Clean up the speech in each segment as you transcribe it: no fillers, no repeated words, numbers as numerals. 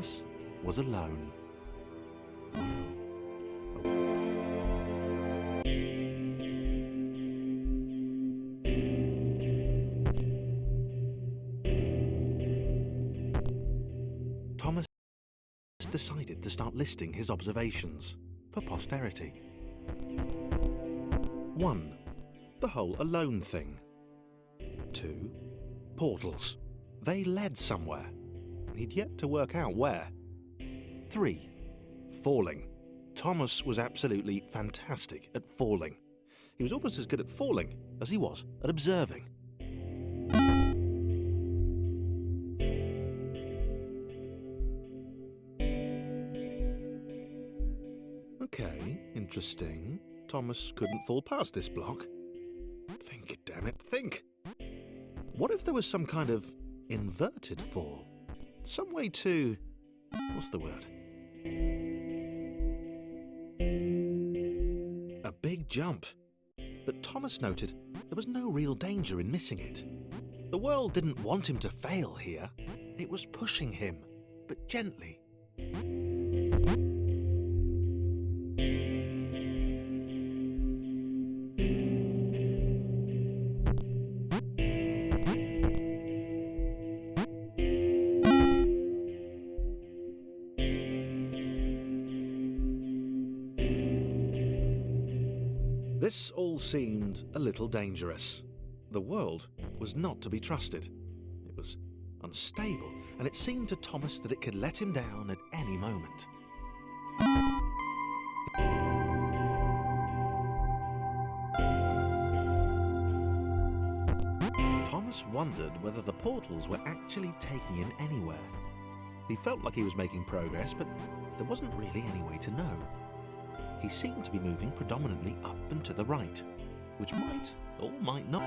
Thomas was alone. Thomas decided to start listing his observations for posterity. 1. The whole alone thing. 2. Portals. They led somewhere. He'd yet to work out where. 3. Falling. Thomas was absolutely fantastic at falling. He was almost as good at falling as he was at observing. Okay, interesting. Thomas couldn't fall past this block. Think, damn it, think. What if there was some kind of inverted fall? Some way to... what's the word? A big jump. But Thomas noted there was no real danger in missing it. The world didn't want him to fail here. It was pushing him, but gently. This all seemed a little dangerous. The world was not to be trusted. It was unstable, and it seemed to Thomas that it could let him down at any moment. Thomas wondered whether the portals were actually taking him anywhere. He felt like he was making progress, but there wasn't really any way to know. He seemed to be moving predominantly up and to the right, which might or might not.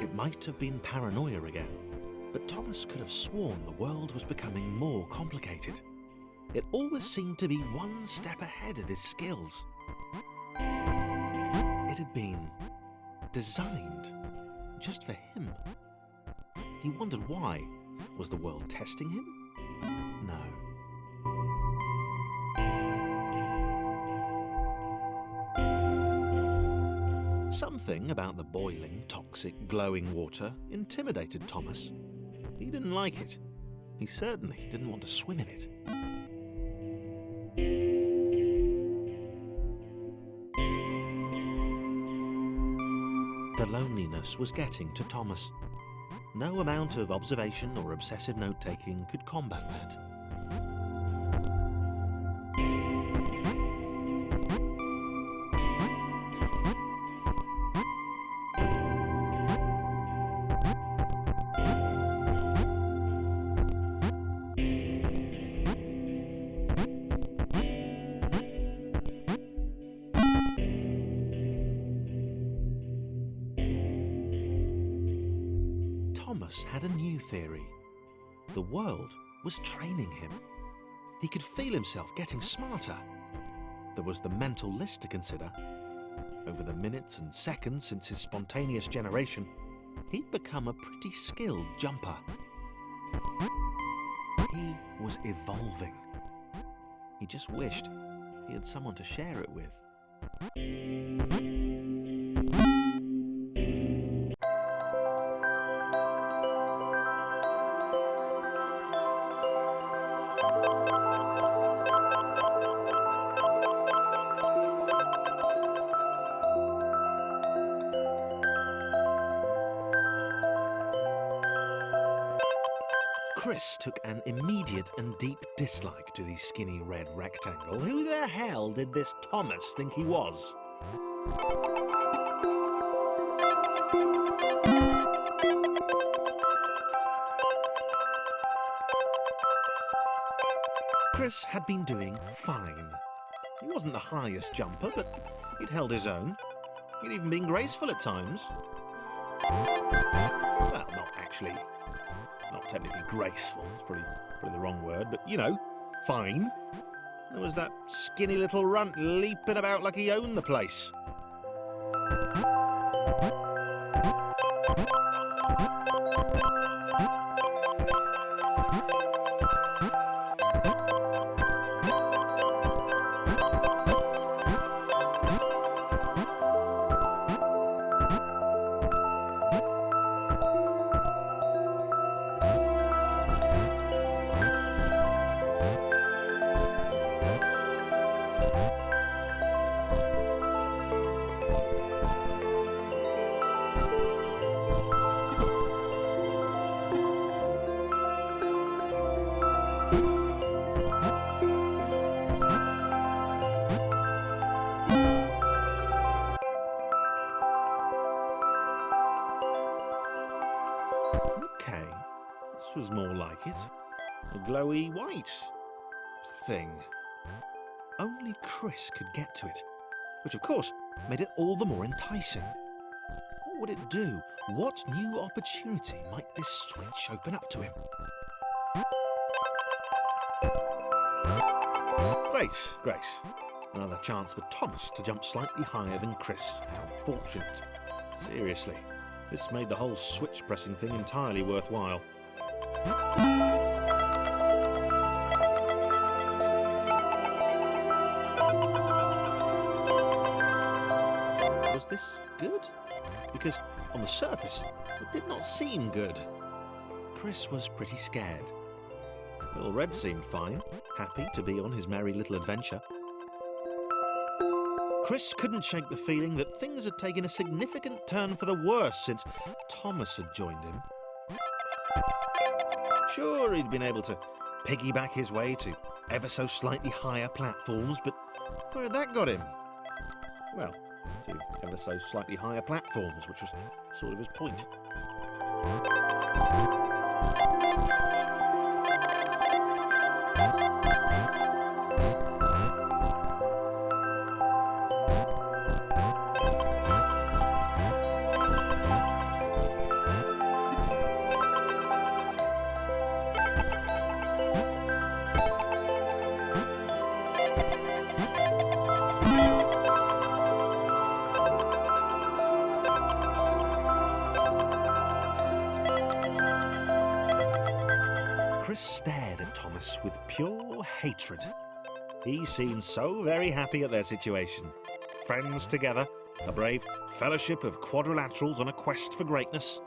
It might have been paranoia again, but Thomas could have sworn the world was becoming more complicated. It always seemed to be one step ahead of his skills. It had been designed just for him. He wondered why. Was the world testing him? No. Something about the boiling, toxic, glowing water intimidated Thomas. He didn't like it. He certainly didn't want to swim in it. The loneliness was getting to Thomas. No amount of observation or obsessive note-taking could combat that. Thomas had a new theory. The world was training him. He could feel himself getting smarter. There was the mental list to consider. Over the minutes and seconds since his spontaneous generation, he'd become a pretty skilled jumper. He was evolving. He just wished he had someone to share it with. Chris took an immediate and deep dislike to the skinny red rectangle. Who the hell did this Thomas think he was? Chris had been doing fine. He wasn't the highest jumper, but he'd held his own. He'd even been graceful at times. Well, not actually. Not technically graceful, it's probably the wrong word, but you know, fine. There was that skinny little runt leaping about like he owned the place. Okay, this was more like it. A glowy white thing. Only Chris could get to it, which of course made it all the more enticing. What would it do? What new opportunity might this switch open up to him? Great, great. Another chance for Thomas to jump slightly higher than Chris. How fortunate. Seriously, this made the whole switch pressing thing entirely worthwhile. Was this good? Because on the surface, it did not seem good. Chris was pretty scared. Little Red seemed fine, happy to be on his merry little adventure. Chris couldn't shake the feeling that things had taken a significant turn for the worse since Thomas had joined him. Sure, he'd been able to piggyback his way to ever so slightly higher platforms, but where had that got him? Well, to ever so slightly higher platforms, which was sort of his point. Chris stared at Thomas with pure hatred. He seemed so very happy at their situation. Friends together, a brave fellowship of quadrilaterals on a quest for greatness.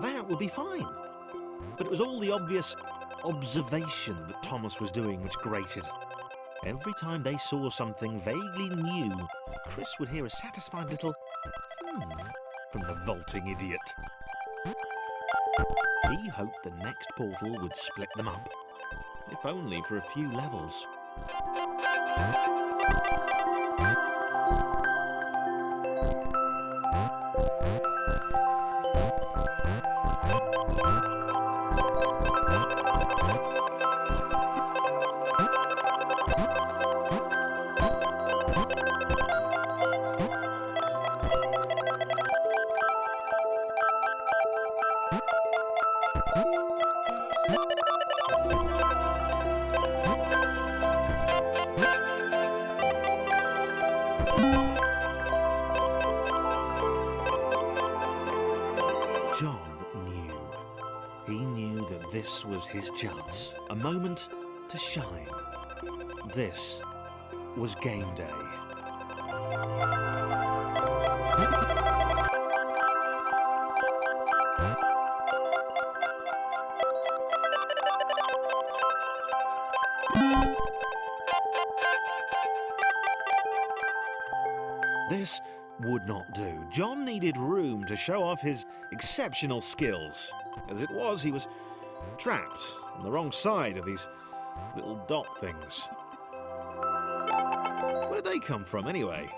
That would be fine. But it was all the obvious observation that Thomas was doing which grated. Every time they saw something vaguely new, Chris would hear a satisfied little from the vaulting idiot. He hoped the next portal would split them up, if only for a few levels. John knew. He knew that this was his chance, a moment to shine. This was game day. This would not do. John needed room to show off his exceptional skills. As it was, he was trapped on the wrong side of these little dot things. Where did they come from, anyway?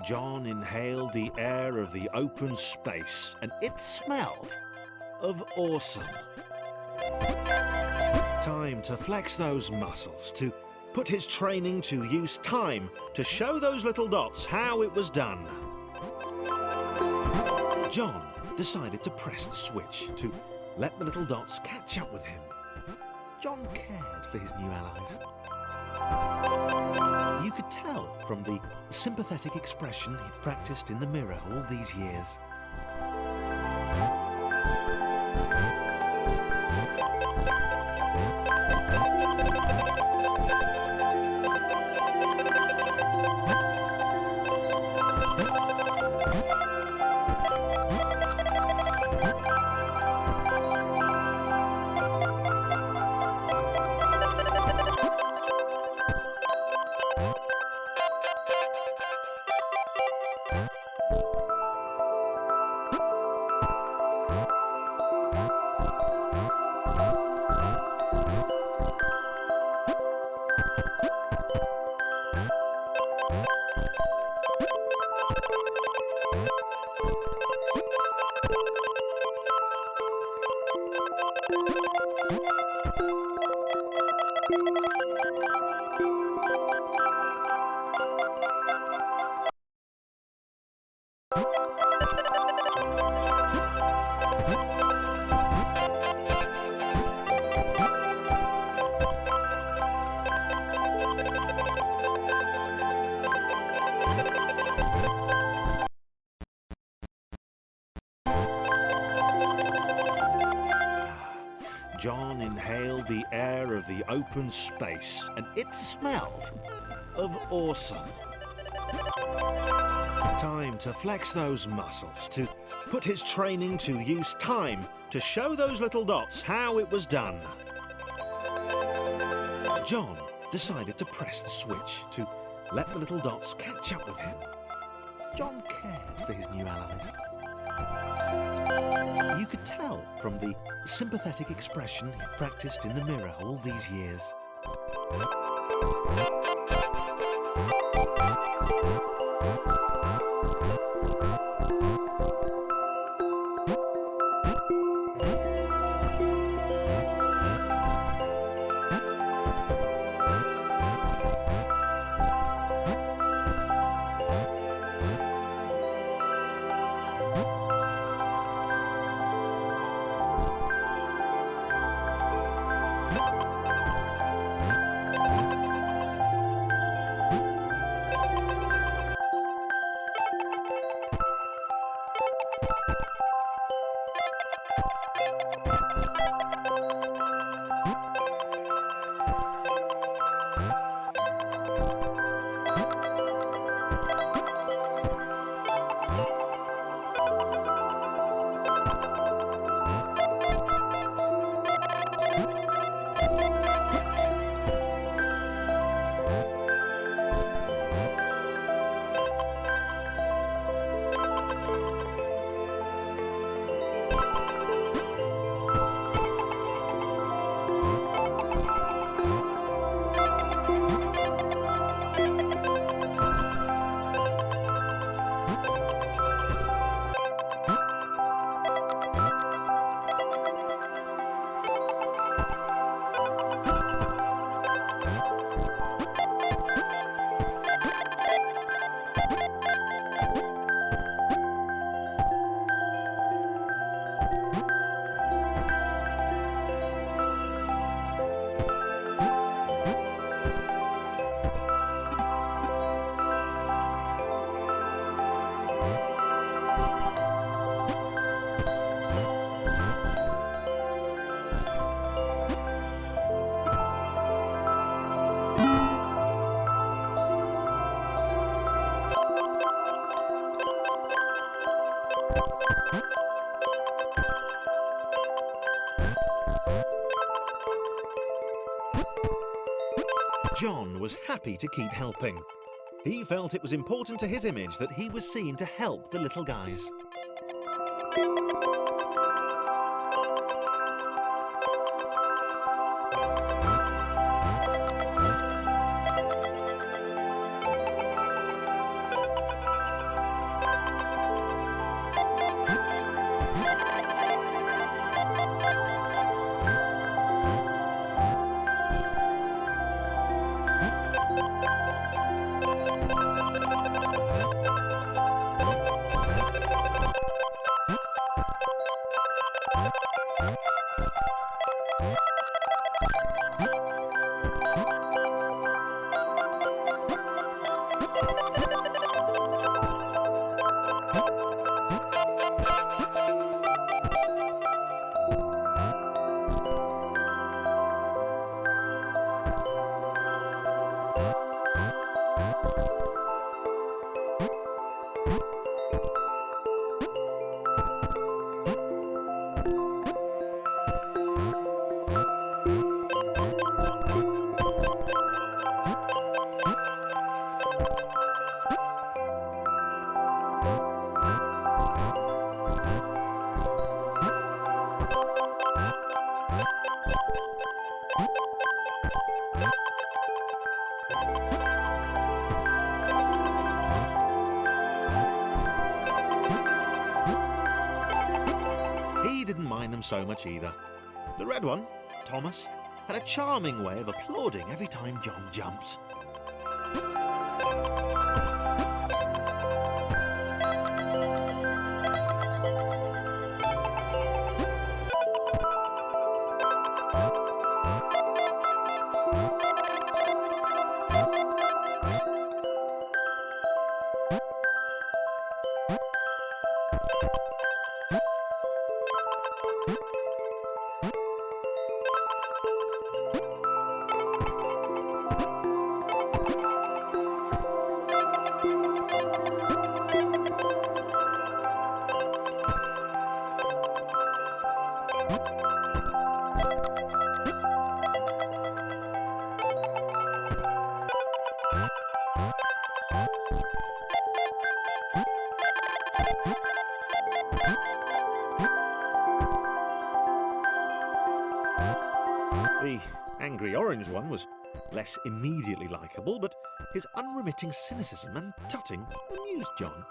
John inhaled the air of the open space, and it smelled of awesome. Time to flex those muscles, to put his training to use, time to show those little dots how it was done. John decided to press the switch to let the little dots catch up with him. John cared for his new allies. You could tell from the sympathetic expression he'd practiced in the mirror all these years. John inhaled the air of the open space, and it smelled of awesome. Time to flex those muscles, to put his training to use, time to show those little dots how it was done. John decided to press the switch to let the little dots catch up with him. John cared for his new allies. You could tell from the sympathetic expression he practiced in the mirror all these years. John was happy to keep helping. He felt it was important to his image that he was seen to help the little guys. He didn't mind them so much either. The red one, Thomas, had a charming way of applauding every time John jumped. The angry orange one was less immediately likeable, but his unremitting cynicism and tutting amused John.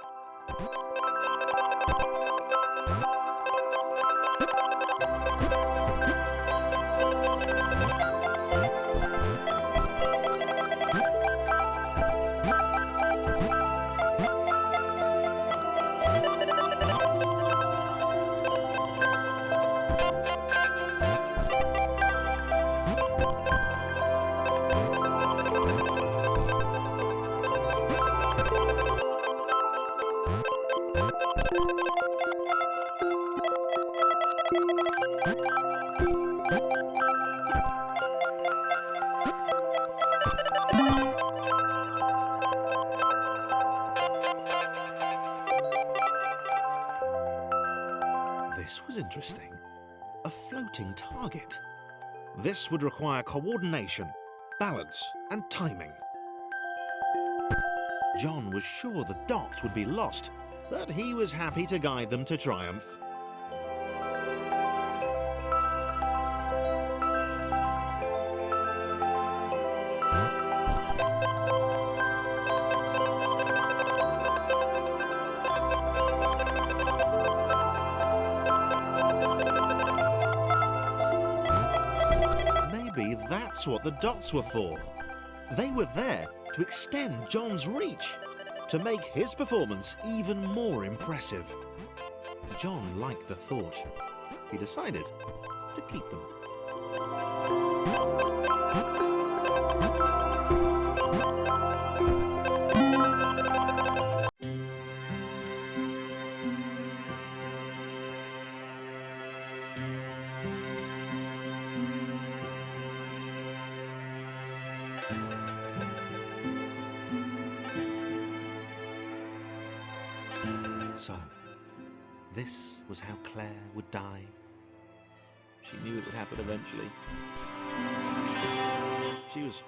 This was interesting. A floating target. This would require coordination, balance, and timing. John was sure the dots would be lost, but he was happy to guide them to triumph. Maybe that's what the dots were for. They were there to extend John's reach, to make his performance even more impressive. John liked the thought. He decided to keep them. So, this was how Claire would die. She knew it would happen eventually. She was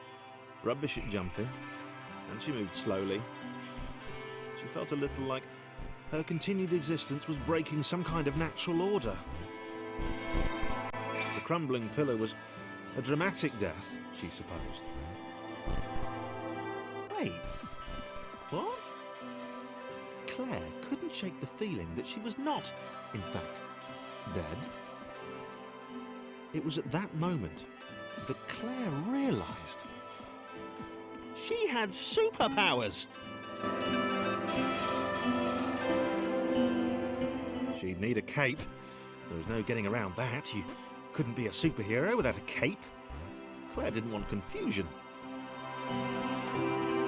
rubbish at jumping, and she moved slowly. She felt a little like her continued existence was breaking some kind of natural order. The crumbling pillar was a dramatic death, she supposed. Wait, what? Claire couldn't shake the feeling that she was not, in fact, dead. It was at that moment that Claire realised she had superpowers. She'd need a cape, There was no getting around that. You couldn't be a superhero without a cape. Claire didn't want confusion.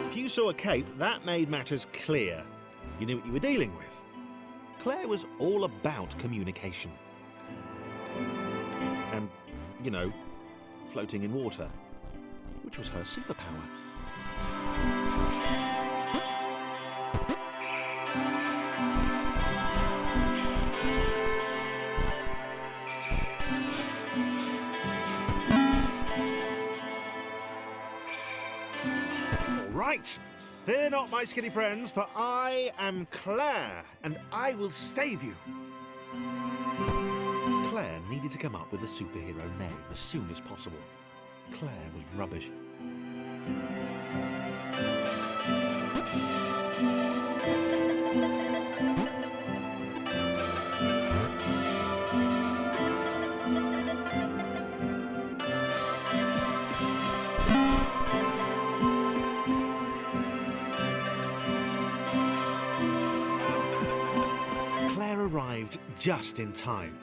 If you saw a cape, that made matters clear. You knew what you were dealing with. Claire was all about communication. And, you know, floating in water, which was her superpower. Right, fear not, my skinny friends, for I am Claire, and I will save you. Claire needed to come up with a superhero name as soon as possible. Claire was rubbish. Arrived just in time,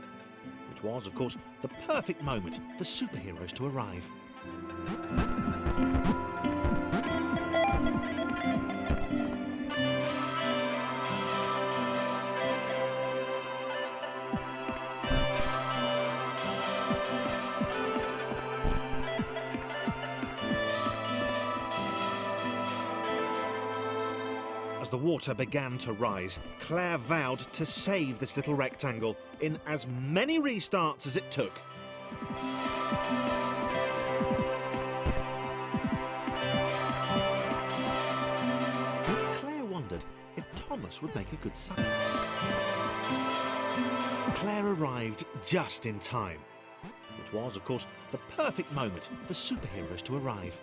which was, of course, the perfect moment for superheroes to arrive. As the water began to rise, Claire vowed to save this little rectangle in as many restarts as it took. Claire wondered if Thomas would make a good son. Claire arrived just in time, which was, of course, the perfect moment for superheroes to arrive.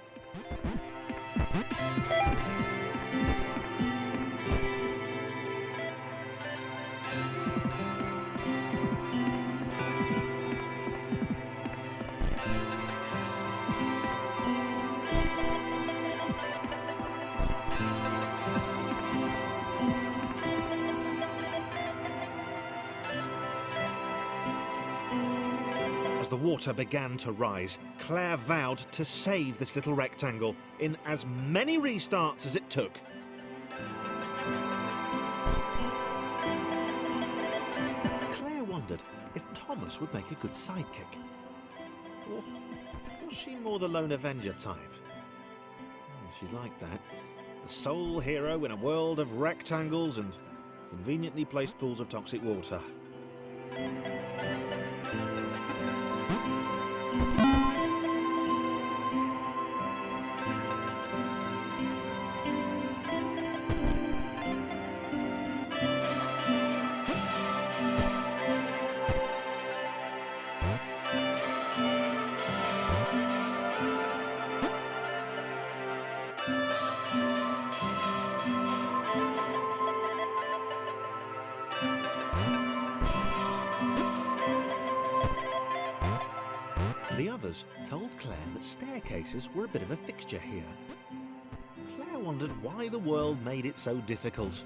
As the water began to rise, Claire vowed to save this little rectangle in as many restarts as it took. Claire wondered if Thomas would make a good sidekick. Or was she more the lone Avenger type? She liked that. The sole hero in a world of rectangles and conveniently placed pools of toxic water. The others told Claire that staircases were a bit of a fixture here. Claire wondered why the world made it so difficult.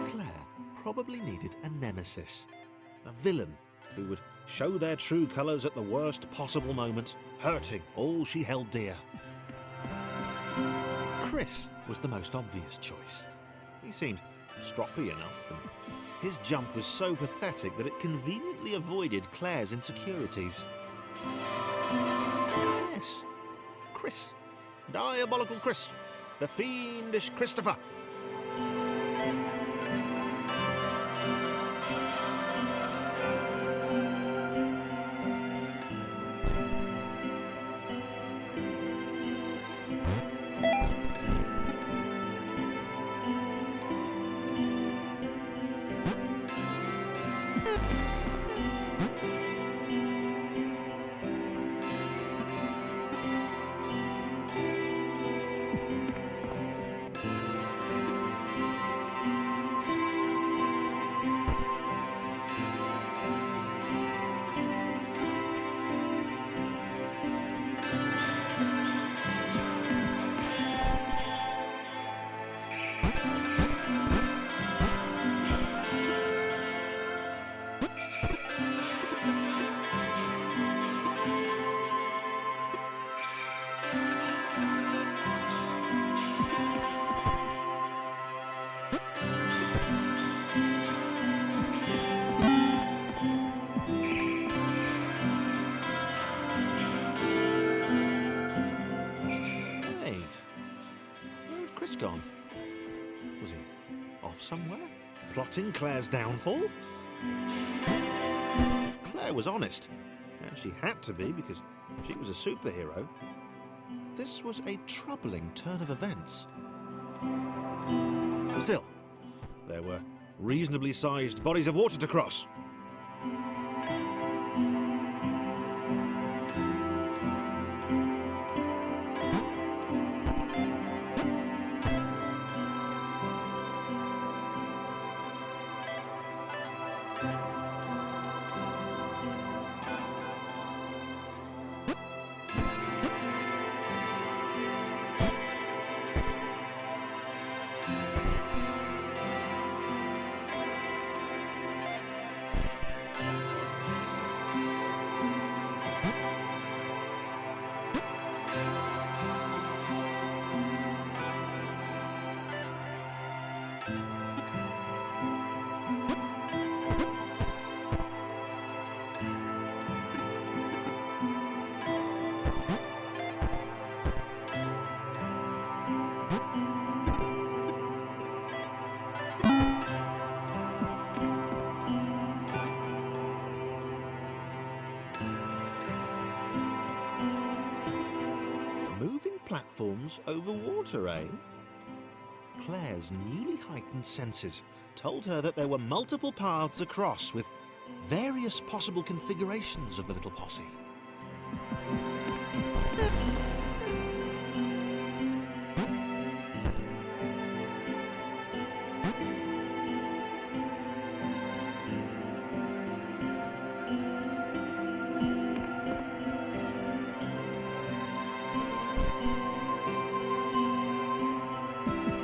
Claire probably needed a nemesis, a villain who would show their true colours at the worst possible moment, hurting all she held dear. Chris was the most obvious choice. He seemed stroppy enough, and his jump was so pathetic that it conveniently avoided Claire's insecurities. Yes, Chris. Diabolical Chris. The fiendish Christopher. Gone? Was he off somewhere, plotting Claire's downfall? If Claire was honest, and she had to be because she was a superhero, this was a troubling turn of events. Still, there were reasonably sized bodies of water to cross. Platforms over water, eh? Claire's newly heightened senses told her that there were multiple paths across with various possible configurations of the little posse.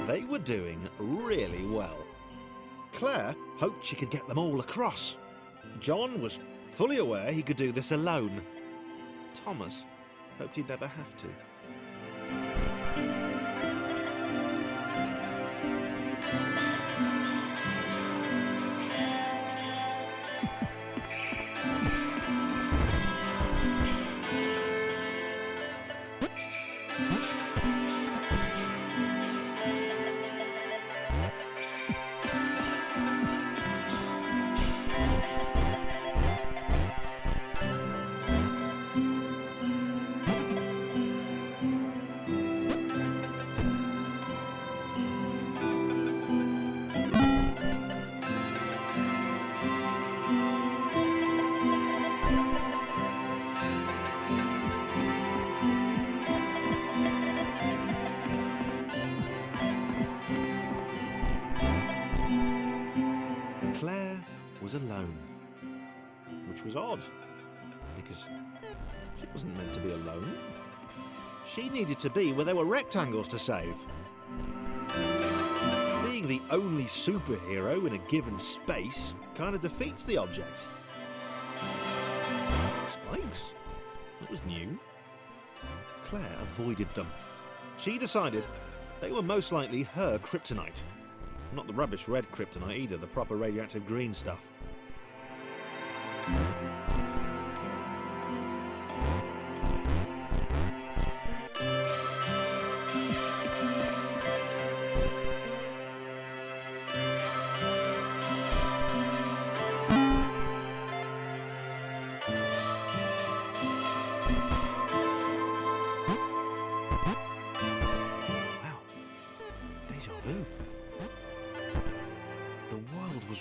They were doing really well. Claire hoped she could get them all across. John was fully aware he could do this alone. Thomas hoped he'd never have to. Alone, which was odd, because she wasn't meant to be alone. She needed to be where there were rectangles to save. Being the only superhero in a given space kind of defeats the object. spikes? That was new. Claire avoided them. She decided they were most likely her kryptonite. Not the rubbish red kryptonite either, the proper radioactive green stuff.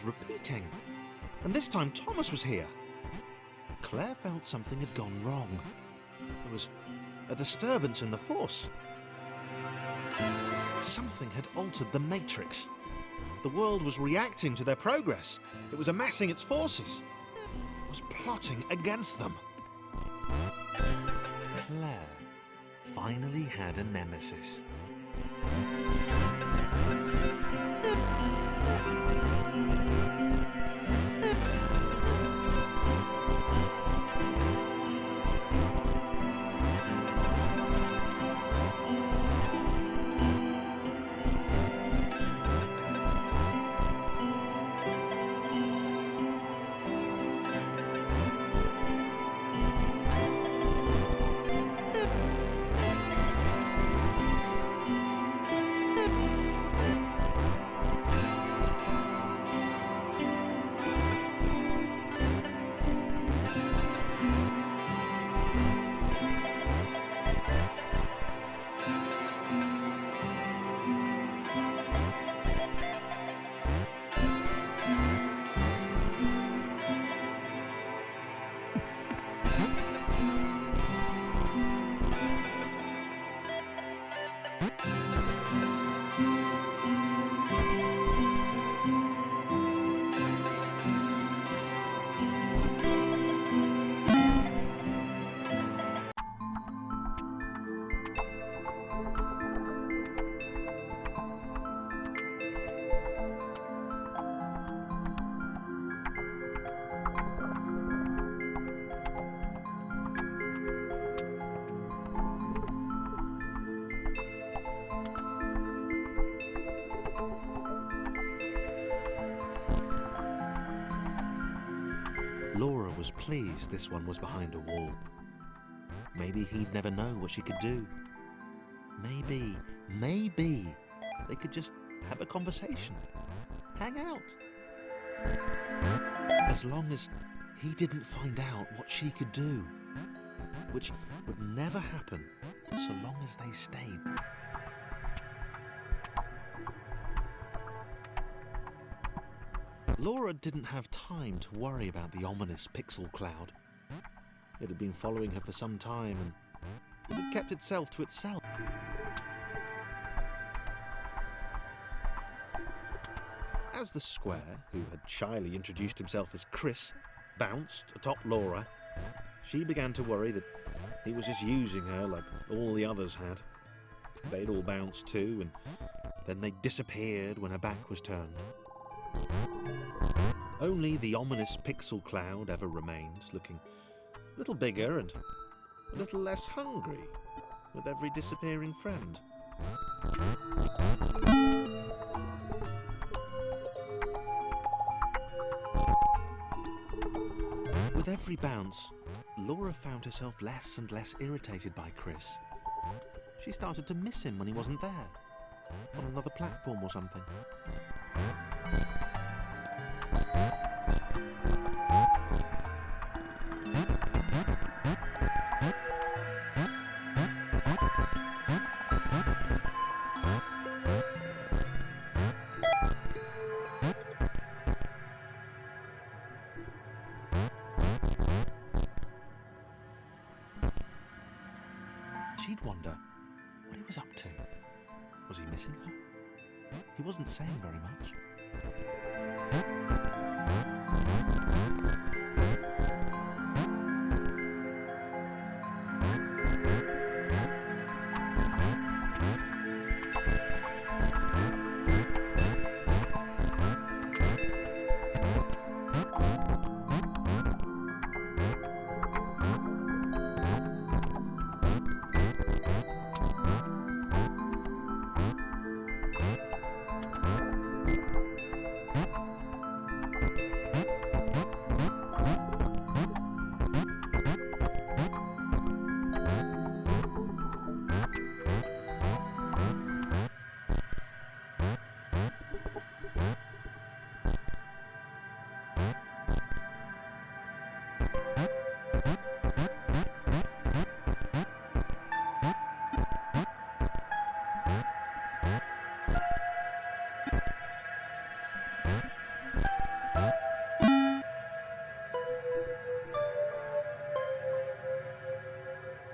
Repeating, and this time Thomas was here. Claire felt something had gone wrong. There was a disturbance in the force. Something had altered the matrix. The world was reacting to their progress. It was amassing its forces. It was plotting against them. Claire finally had a nemesis. Laura was pleased this one was behind a wall. Maybe he'd never know what she could do. Maybe they could just have a conversation, hang out. As long as he didn't find out what she could do, which would never happen so long as they stayed. Laura didn't have time to worry about the ominous pixel cloud. It had been following her for some time and it had kept itself to itself. As the square, who had shyly introduced himself as Chris, bounced atop Laura, she began to worry that he was just using her like all the others had. They'd all bounced too, and then they disappeared when her back was turned. Only the ominous pixel cloud ever remained, looking a little bigger and a little less hungry with every disappearing friend. With every bounce, Laura found herself less and less irritated by Chris. She started to miss him when he wasn't there, on another platform or something. She'd wonder what he was up to. Was he missing her? He wasn't saying very much.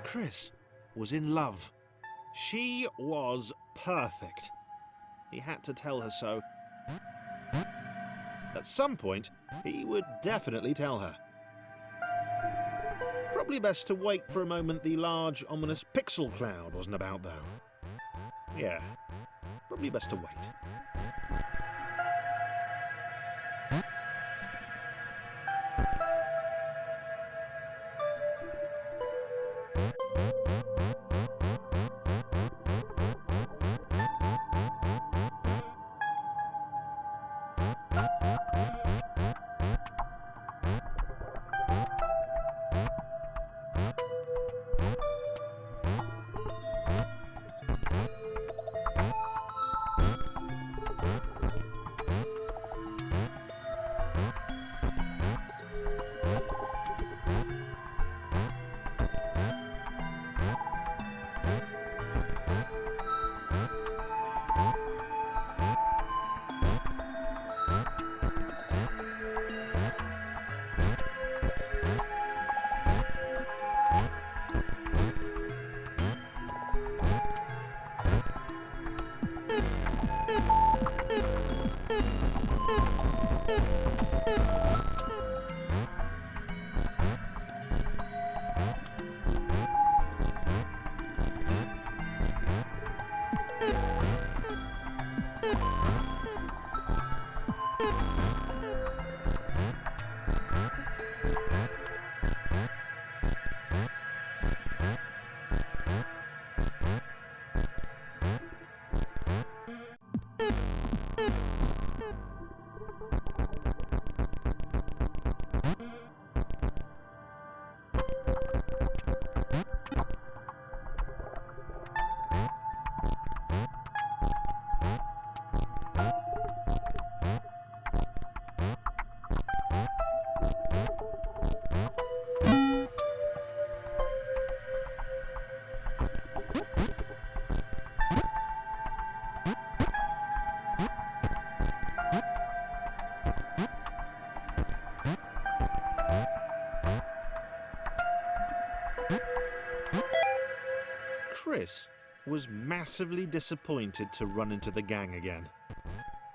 Chris was in love. She was perfect. He had to tell her so. At some point, he would definitely tell her. Probably best to wait for a moment the large, ominous pixel cloud wasn't about, though. Yeah, probably best to wait. Chris was massively disappointed to run into the gang again.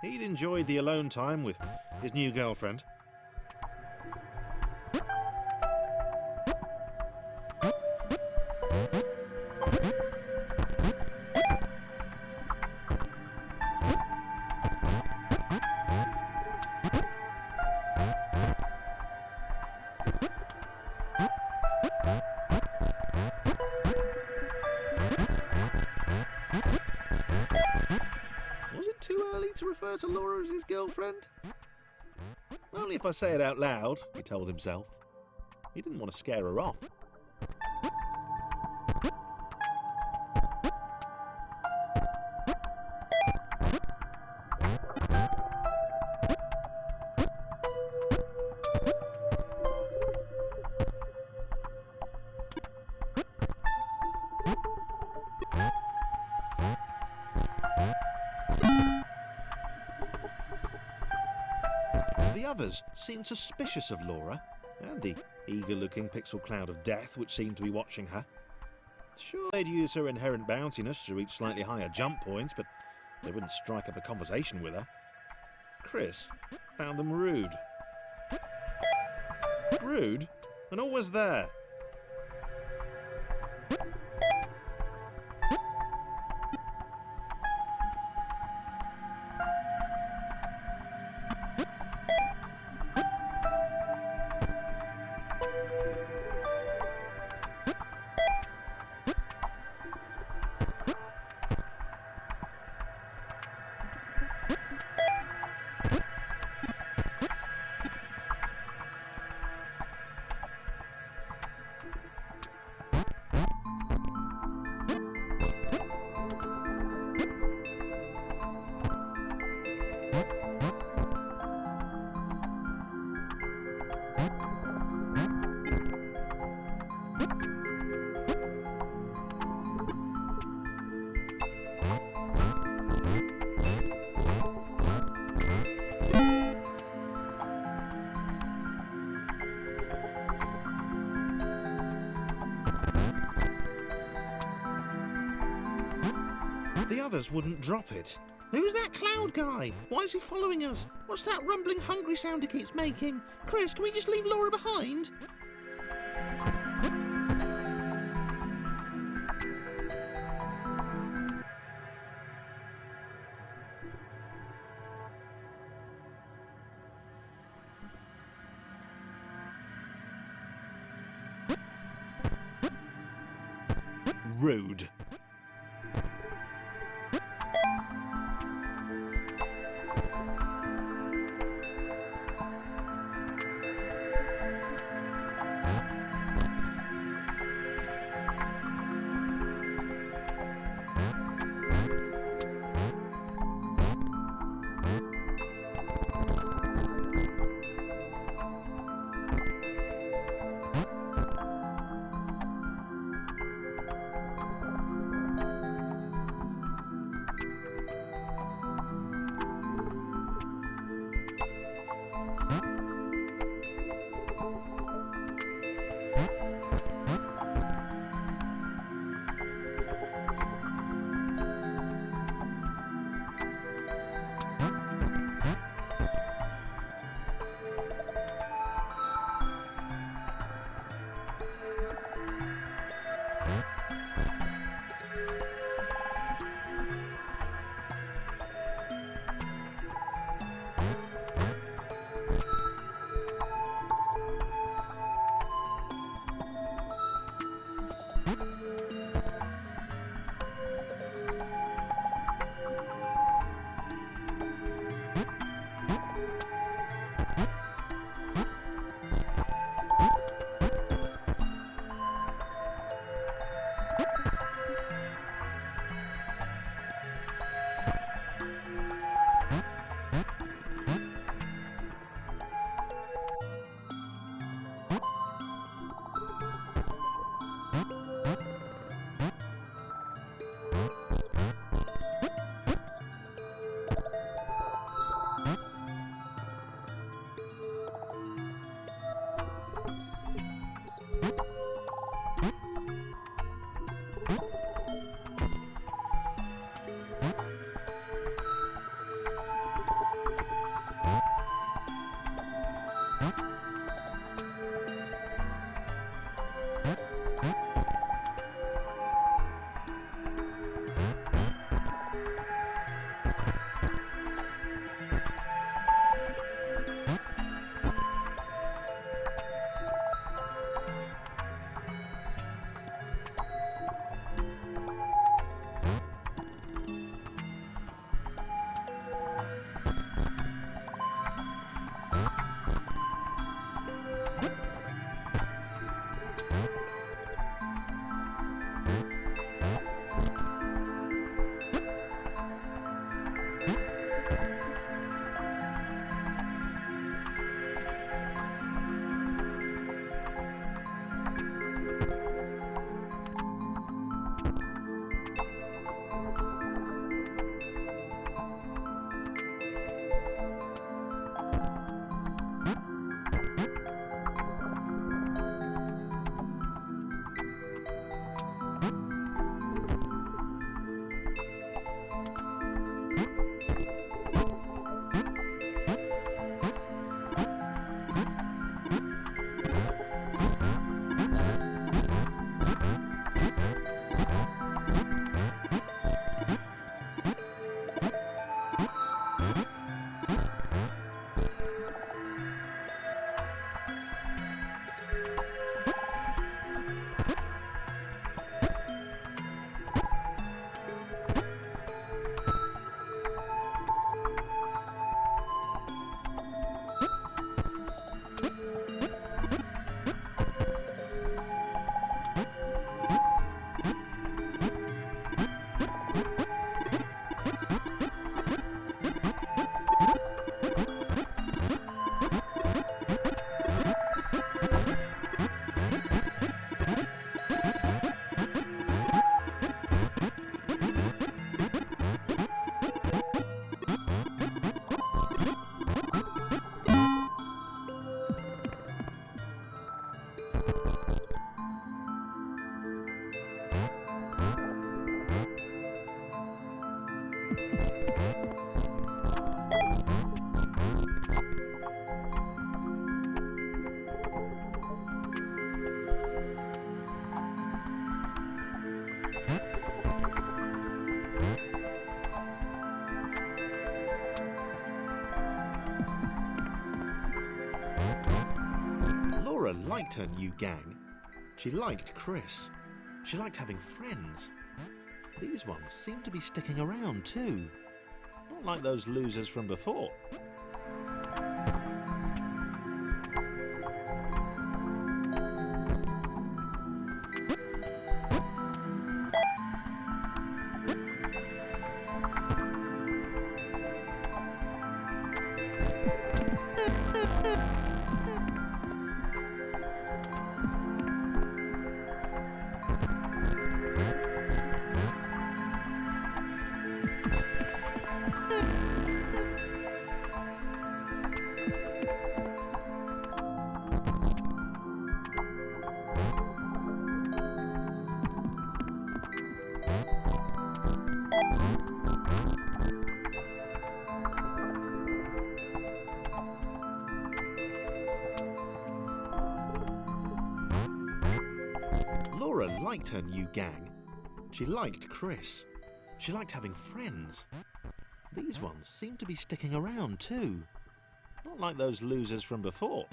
He'd enjoyed the alone time with his new girlfriend. To refer to Laura as his girlfriend? Only if I say it out loud, he told himself. He didn't want to scare her off. The others seemed suspicious of Laura, and the eager-looking pixel cloud of death which seemed to be watching her. Sure, they'd use her inherent bounciness to reach slightly higher jump points, but they wouldn't strike up a conversation with her. Chris found them rude. Rude? And always there. The others wouldn't drop it. Who's that cloud guy? Why is he following us? What's that rumbling hungry sound he keeps making? Chris, can we just leave Laura behind? Rude. liked her new gang. She liked Chris. She liked having friends. These ones seemed to be sticking around too. Not like those losers from before. Laura liked her new gang. She liked Chris. She liked having friends. These ones seemed to be sticking around too. Not like those losers from before.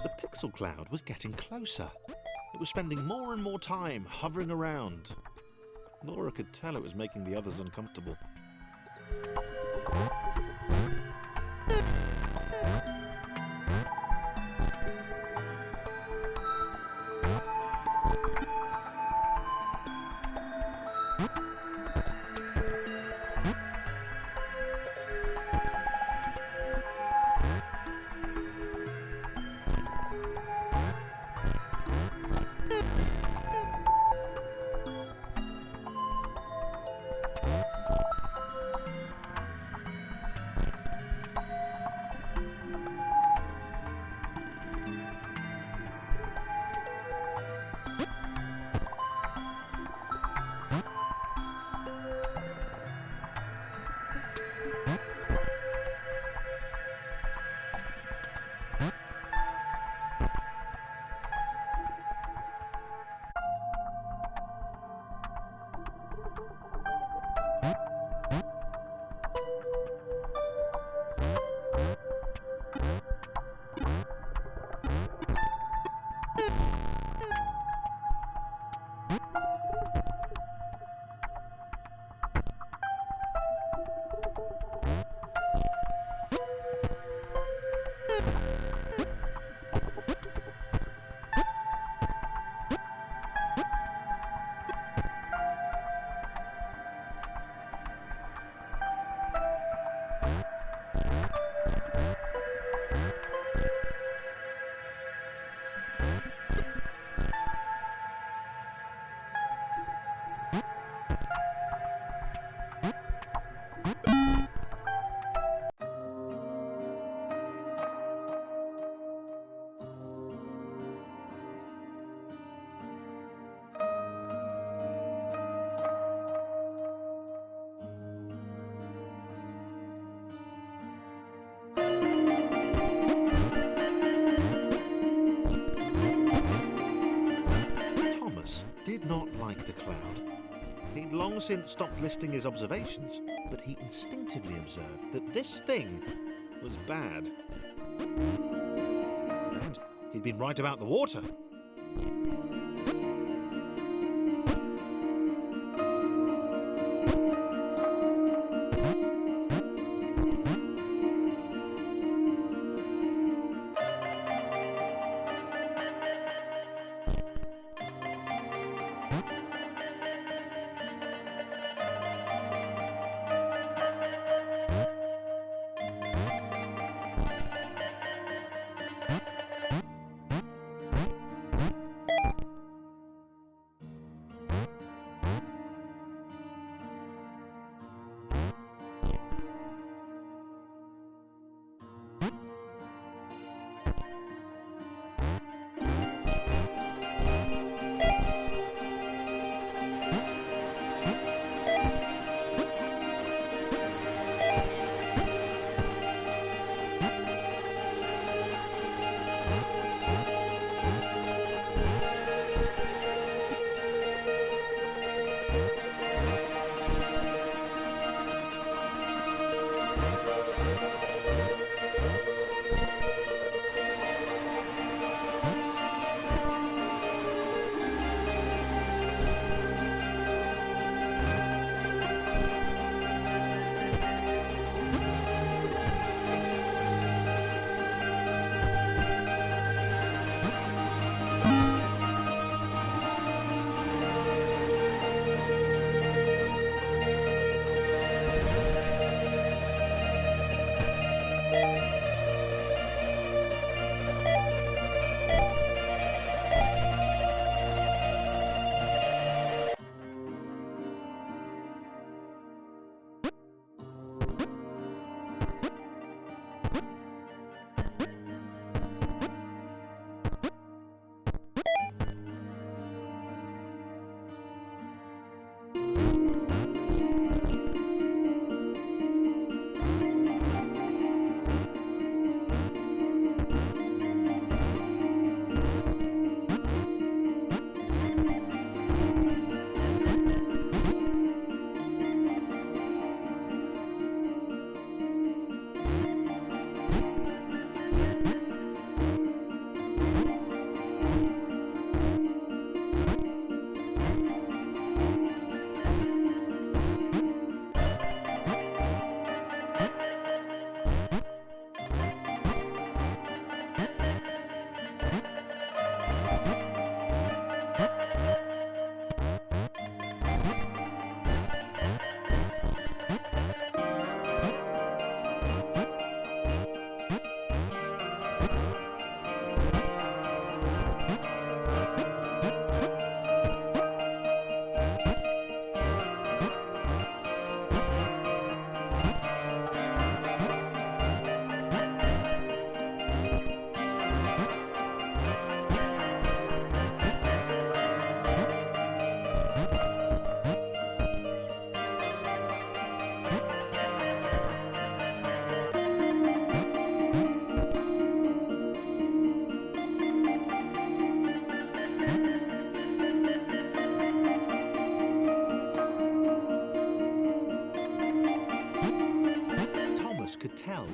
The pixel cloud was getting closer. It was spending more and more time hovering around. Laura could tell it was making the others uncomfortable. Did not like the cloud. He'd long since stopped listing his observations, but he instinctively observed that this thing was bad. And he'd been right about the water.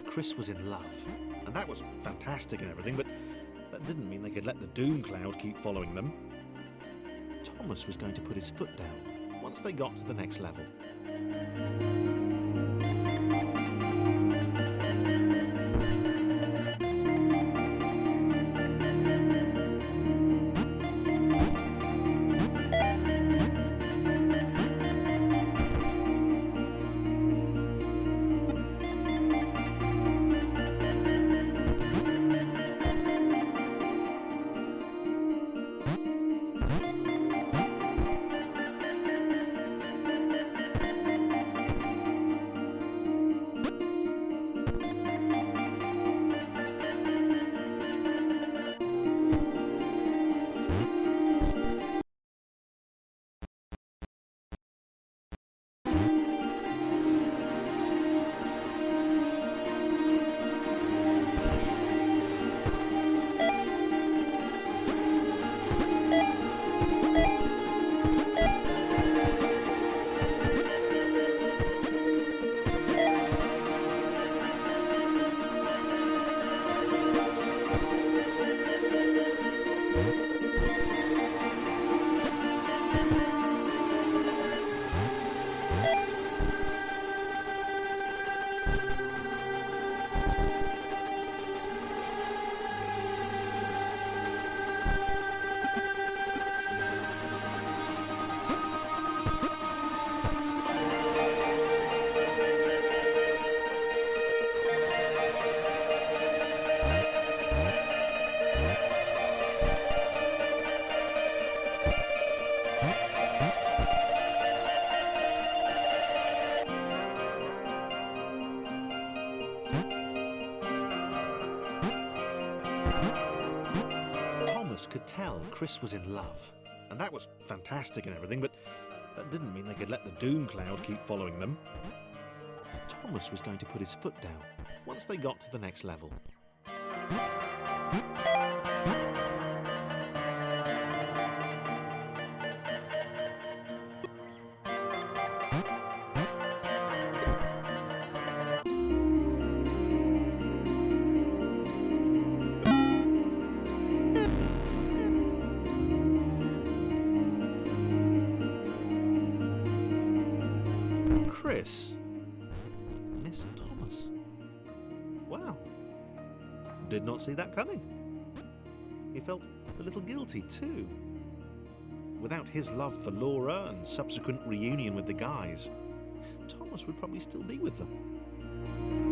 Chris was in love, and that was fantastic and everything, but that didn't mean they could let the doom cloud keep following them. Thomas was going to put his foot down once they got to the next level. Could tell Chris was in love, and that was fantastic and everything, but that didn't mean they could let the doom cloud keep following them. Thomas was going to put his foot down once they got to the next level. Chris missed Thomas. Wow. Did not see that coming. He felt a little guilty too. Without his love for Laura and subsequent reunion with the guys, Thomas would probably still be with them.